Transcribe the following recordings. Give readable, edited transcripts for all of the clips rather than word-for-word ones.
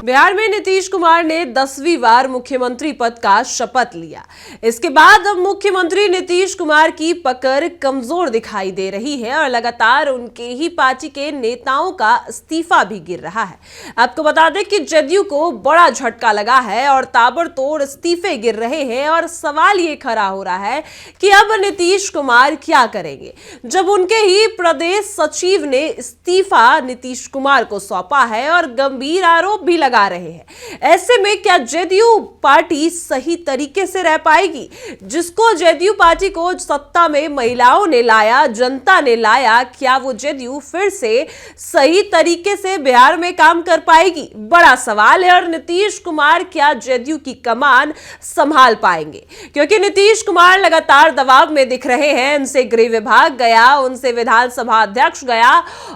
बिहार में नीतीश कुमार ने 10वीं बार मुख्यमंत्री पद का शपथ लिया। इसके बाद अब मुख्यमंत्री नीतीश कुमार की पकड़ कमजोर दिखाई दे रही है और लगातार उनके ही पार्टी के नेताओं का इस्तीफा भी गिर रहा है। आपको बता दें कि जदयू को बड़ा झटका लगा है और ताबड़तोड़ इस्तीफे गिर रहे हैं और सवाल ये खड़ा हो रहा है कि अब नीतीश कुमार क्या करेंगे, जब उनके ही प्रदेश सचिव ने इस्तीफा नीतीश कुमार को सौंपा है और गंभीर आरोप भी लगा रहे हैं। ऐसे में क्या जदयू पार्टी सही तरीके से रह पाएगी? जिसको जदयू पार्टी को सत्ता में महिलाओं ने लाया, जनता ने लाया, क्या वो जदयू फिर से सही तरीके से बिहार में काम कर पाएगी? बड़ा सवाल है। और नीतीश कुमार क्या जदयू की कमान संभाल पाएंगे? क्योंकि नीतीश कुमार लगातार दबाव में दिख रहे हैं। उनसे गृह विभाग गया, उनसे विधानसभा अध्यक्ष गया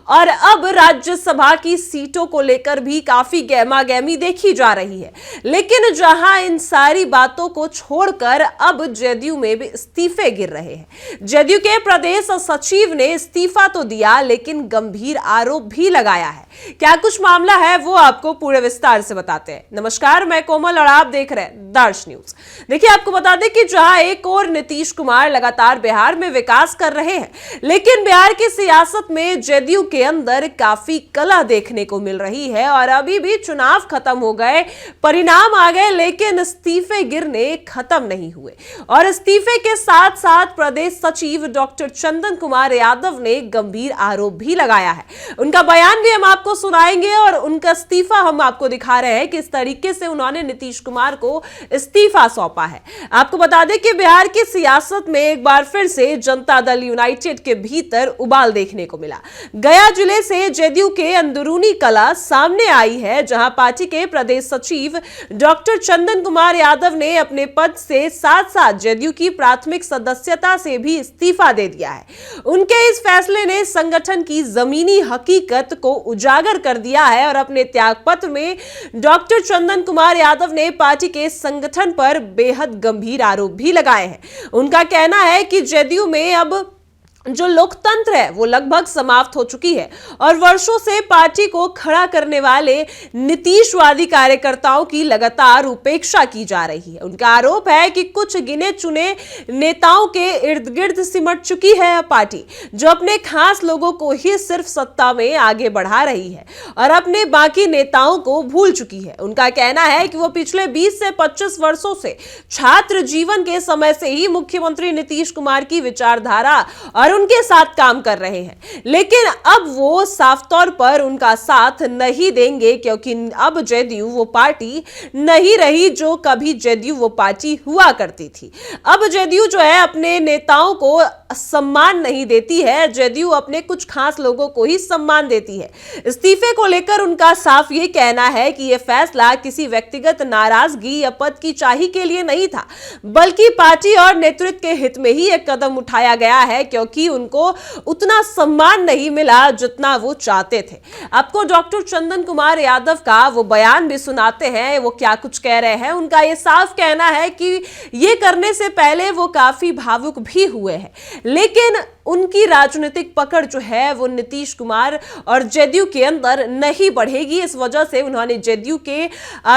और अब राज्यसभा की सीटों को लेकर भी काफी गहमागहमी देखी जा रही है। लेकिन जहां इन सारी बातों को छोड़कर अब जदयू में भी इस्तीफे गिर रहे हैं। जदयू के प्रदेश सचिव ने इस्तीफा तो दिया लेकिन गंभीर आरोप भी लगाया है। क्या कुछ मामला है वो आपको पूरे विस्तार से बताते हैं। नमस्कार, मैं कोमल और आप देख रहे हैं दर्श न्यूज। देखिए, आपको बता दें कि जहां एक और नीतीश कुमार लगातार बिहार में विकास कर रहे हैं, लेकिन बिहार की सियासत में जदयू के अंदर काफी कलह देखने को मिल रही है और अभी भी चुनाव खत्म हो गए, परिणाम आ गए, लेकिन इस्तीफे गिरने खत्म नहीं हुए। और इस्तीफे के साथ साथ प्रदेश सचिव डॉक्टर चंदन कुमार यादव ने गंभीर आरोप भी लगाया है। उनका बयान भी हम आपको सुनाएंगे और उनका इस्तीफा हम आपको दिखा रहे हैं कि इस तरीके से उन्होंने नीतीश कुमार को इस्तीफा सौंपा है। आपको बता दें कि बिहार की सियासत में एक बार फिर से जनता दल यूनाइटेड के भीतर उबाल देखने को मिला। गया जिले से जदयू के अंदरूनी कलह सामने आई है, जहां पार्टी के प्रदेश सचिव डॉक्टर चंदन कुमार यादव ने अपने पद से साथ साथ जदयू की प्राथमिक सदस्यता से भी इस्तीफा दे दिया है। उनके इस फैसले ने संगठन की जमीनी हकीकत को उजागर कर दिया है और अपने त्यागपत्र में डॉक्टर चंदन कुमार यादव ने पार्टी के संगठन पर बेहद गंभीर आरोप भी लगाए हैं। उनका कहना है कि जदयू में अब जो लोकतंत्र है वो लगभग समाप्त हो चुकी है और वर्षों से पार्टी को खड़ा करने वाले नीतीशवादी कार्यकर्ताओं की लगातार उपेक्षा की जा रही है। उनका आरोप है कि कुछ गिने चुने नेताओं के इर्द गिर्द सिमट चुकी है पार्टी, जो अपने खास लोगों को ही सिर्फ सत्ता में आगे बढ़ा रही है और अपने बाकी नेताओं को भूल चुकी है। उनका कहना है कि वो पिछले 20 से 25 वर्षों से छात्र जीवन के समय से ही मुख्यमंत्री नीतीश कुमार की विचारधारा और उनके साथ काम कर रहे हैं, लेकिन अब वो साफ तौर पर उनका साथ नहीं देंगे, क्योंकि अब जदयू वो पार्टी नहीं रही जो कभी जदयू वो पार्टी हुआ करती थी। अब जदयू जो है अपने नेताओं को सम्मान नहीं देती है, जदयू अपने कुछ खास लोगों को ही सम्मान देती है। इस्तीफे को लेकर उनका साफ ये कहना है कि यह फैसला किसी व्यक्तिगत नाराजगी या पद की चाही के लिए नहीं था, बल्कि पार्टी और नेतृत्व के हित में ही एक कदम उठाया गया है, क्योंकि उनको उतना सम्मान नहीं मिला जितना वो चाहते थे। आपको डॉक्टर चंदन कुमार यादव का वो बयान भी सुनाते हैं, वो क्या कुछ कह रहे हैं। उनका ये साफ कहना है कि ये करने से पहले वो काफी भावुक भी हुए हैं, लेकिन उनकी राजनीतिक पकड़ जो है वो नीतीश कुमार और जदयू के अंदर नहीं बढ़ेगी। इस वजह से उन्होंने जदयू के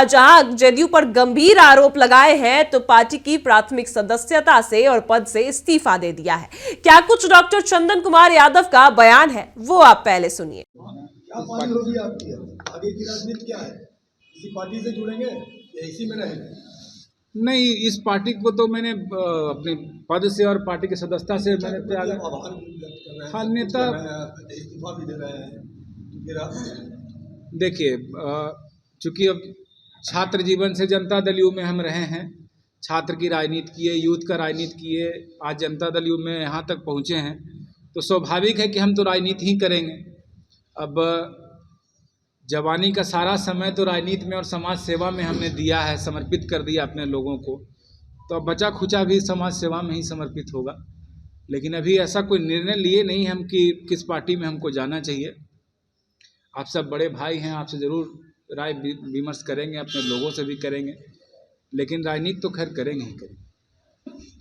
जहां जदयू पर गंभीर आरोप लगाए हैं, तो पार्टी की प्राथमिक सदस्यता से और पद से इस्तीफा दे दिया है। क्या कुछ डॉक्टर चंदन कुमार यादव का बयान है वो आप पहले सुनिए। क्या पार्टी होगी आपकी? आगे की राजनीति क्या है? इसी पार्टी से जुड़ेंगे या इसी में रहेंगे? नहीं, इस पार्टी को तो मैंने अपने पद से और पार्टी की सदस्यता से मैंने त्यागा। हाँ, नेता इस्तीफा भी दे रहे हैं। देखिए, चूंकि अब छात्र जीवन से जनता दल यू में हम रहे हैं, छात्र की राजनीति किए, यूथ का राजनीति किए, आज जनता दल यू में यहाँ तक पहुँचे हैं, तो स्वाभाविक है कि हम तो राजनीति ही करेंगे। अब जवानी का सारा समय तो राजनीति में और समाज सेवा में हमने दिया है, समर्पित कर दिया अपने लोगों को, तो अब बचा खुचा भी समाज सेवा में ही समर्पित होगा। लेकिन अभी ऐसा कोई निर्णय लिए नहीं हम कि किस पार्टी में हमको जाना चाहिए। आप सब बड़े भाई हैं, आपसे ज़रूर राय विमर्श करेंगे, अपने लोगों से भी करेंगे, लेकिन राजनीति तो खैर करेंगे ही करेंगे।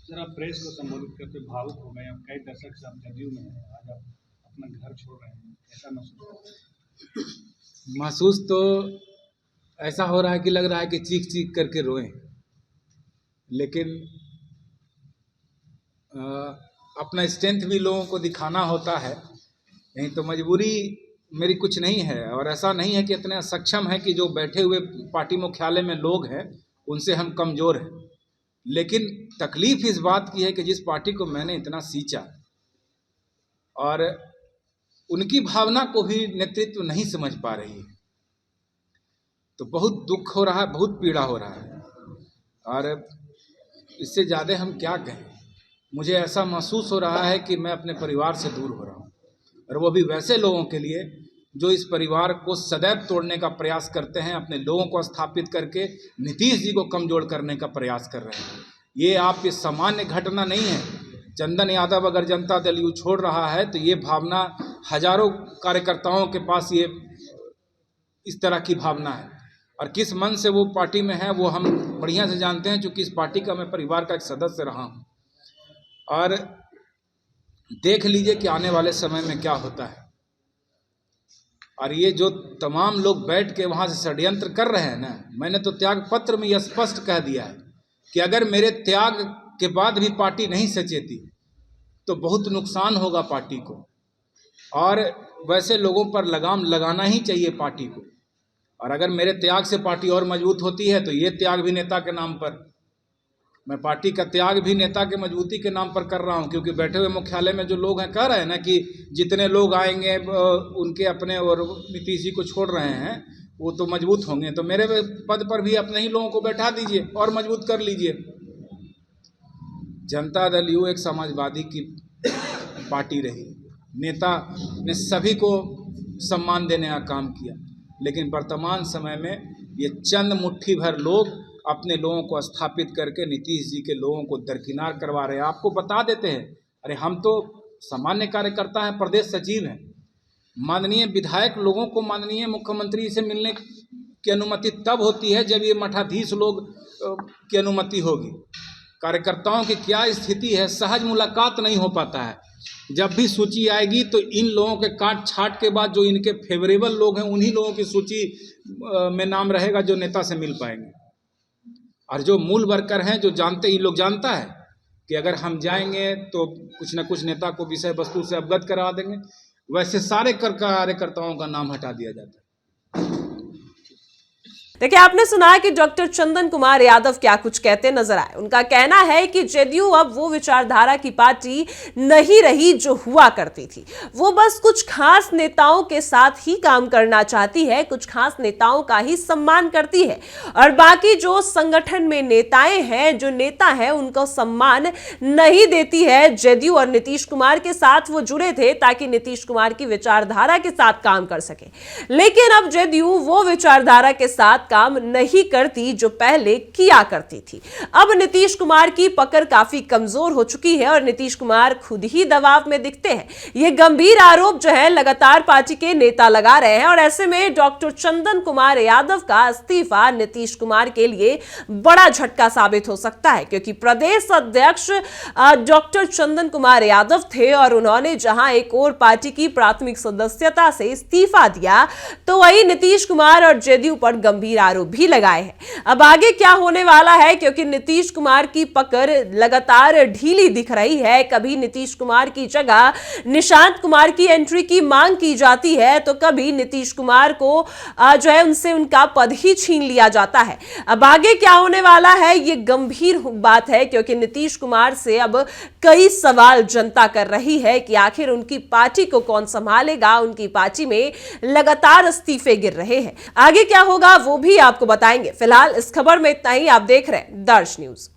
सर, आप प्रेस को संबोधित करते भावुक हो गए। अब कई दशक से आप जदयू में हैं, आज आप अपना घर छोड़ रहे हैं, कैसा महसूस? महसूस तो ऐसा हो रहा है कि लग रहा है कि चीख चीख करके रोएं, लेकिन अपना स्ट्रेंथ भी लोगों को दिखाना होता है, नहीं तो मजबूरी मेरी कुछ नहीं है। और ऐसा नहीं है कि इतने सक्षम है कि जो बैठे हुए पार्टी मुख्यालय में लोग हैं उनसे हम कमज़ोर हैं, लेकिन तकलीफ़ इस बात की है कि जिस पार्टी को मैंने इतना सींचा और उनकी भावना को भी नेतृत्व नहीं समझ पा रही है, तो बहुत दुख हो रहा है, बहुत पीड़ा हो रहा है। और इससे ज़्यादा हम क्या कहें, मुझे ऐसा महसूस हो रहा है कि मैं अपने परिवार से दूर हो रहा हूँ, और वो भी वैसे लोगों के लिए जो इस परिवार को सदैव तोड़ने का प्रयास करते हैं, अपने लोगों को स्थापित करके नीतीश जी को कमजोर करने का प्रयास कर रहे हैं। ये आपकी सामान्य घटना नहीं है। चंदन यादव अगर जनता दल यू छोड़ रहा है तो ये भावना हजारों कार्यकर्ताओं के पास ये इस तरह की भावना है, और किस मन से वो पार्टी में है वो हम बढ़िया से जानते हैं, क्योंकि इस पार्टी का मैं परिवार का एक सदस्य रहा हूँ। और देख लीजिए कि आने वाले समय में क्या होता है। और ये जो तमाम लोग बैठ के वहाँ से षड्यंत्र कर रहे हैं ना, मैंने तो त्याग पत्र में यह स्पष्ट कह दिया है कि अगर मेरे त्याग के बाद भी पार्टी नहीं सचेती तो बहुत नुकसान होगा पार्टी को, और वैसे लोगों पर लगाम लगाना ही चाहिए पार्टी को। और अगर मेरे त्याग से पार्टी और मजबूत होती है तो ये त्याग भी नेता के नाम पर, मैं पार्टी का त्याग भी नेता के मजबूती के नाम पर कर रहा हूं, क्योंकि बैठे हुए मुख्यालय में जो लोग हैं कह रहे हैं ना कि जितने लोग आएंगे उनके अपने और नीतीश जी को छोड़ रहे हैं वो तो मजबूत होंगे, तो मेरे पद पर भी अपने ही लोगों को बैठा दीजिए और मजबूत कर लीजिए। जनता दल यू एक समाजवादी की पार्टी रही, नेता ने सभी को सम्मान देने का काम किया, लेकिन वर्तमान समय में ये चंद मुट्ठी भर लोग अपने लोगों को स्थापित करके नीतीश जी के लोगों को दरकिनार करवा रहे हैं। आपको बता देते हैं, अरे हम तो सामान्य कार्यकर्ता हैं, प्रदेश सचिव हैं, माननीय विधायक लोगों को माननीय मुख्यमंत्री से मिलने की अनुमति तब होती है जब ये मठाधीश लोग की अनुमति होगी। कार्यकर्ताओं की क्या स्थिति है, सहज मुलाकात नहीं हो पाता है। जब भी सूची आएगी तो इन लोगों के काट छाट के बाद जो इनके फेवरेबल लोग हैं उन्हीं लोगों की सूची में नाम रहेगा जो नेता से मिल पाएंगे। और जो मूल वर्कर हैं, जो जानते, इन लोग जानता है कि अगर हम जाएंगे तो कुछ न कुछ नेता को विषय वस्तु से अवगत करा देंगे, वैसे सारे कार्यकर्ताओं का नाम हटा दिया जाता है। देखिए, आपने सुना कि डॉक्टर चंदन कुमार यादव क्या कुछ कहते नजर आए। उनका कहना है कि जेडीयू अब वो विचारधारा की पार्टी नहीं रही जो हुआ करती थी। वो बस कुछ खास नेताओं के साथ ही काम करना चाहती है, कुछ खास नेताओं का ही सम्मान करती है, और बाकी जो संगठन में नेताएं हैं, जो नेता हैं, उनको सम्मान नहीं देती है। जेडीयू और नीतीश कुमार के साथ वो जुड़े थे ताकि नीतीश कुमार की विचारधारा के साथ काम कर सके, लेकिन अब जेडीयू वो विचारधारा के साथ काम नहीं करती जो पहले किया करती थी। अब नीतीश कुमार की पकड़ काफी कमजोर हो चुकी है और नीतीश कुमार खुद ही दबाव में दिखते हैं। ये गंभीर आरोप जो है लगातार पार्टी के नेता लगा रहे हैं, और ऐसे में डॉक्टर चंदन कुमार यादव का इस्तीफा नीतीश कुमार के लिए बड़ा झटका साबित हो सकता है, क्योंकि प्रदेश अध्यक्ष डॉक्टर चंदन कुमार यादव थे और उन्होंने जहां एक और पार्टी की प्राथमिक सदस्यता से इस्तीफा दिया, तो वही नीतीश कुमार और जेडीयू पर गंभीर आरोप भी लगाए हैं। अब आगे क्या होने वाला है, क्योंकि नीतीश कुमार की पकड़ लगातार ढीली दिख रही है। कभी नीतीश कुमार की जगह निशांत कुमार की एंट्री की मांग की जाती है, तो कभी नीतीश कुमार को जो है उनसे उनका पद ही छीन लिया जाता है। अब आगे क्या होने वाला है, ये गंभीर बात है, क्योंकि नीतीश कुमार से अब कई सवाल जनता कर रही है कि आखिर उनकी पार्टी को कौन संभालेगा। उनकी पार्टी में लगातार इस्तीफे गिर रहे हैं। आगे क्या होगा वो भी आपको बताएंगे। फिलहाल इस खबर में इतना ही। आप देख रहे हैं दर्श न्यूज।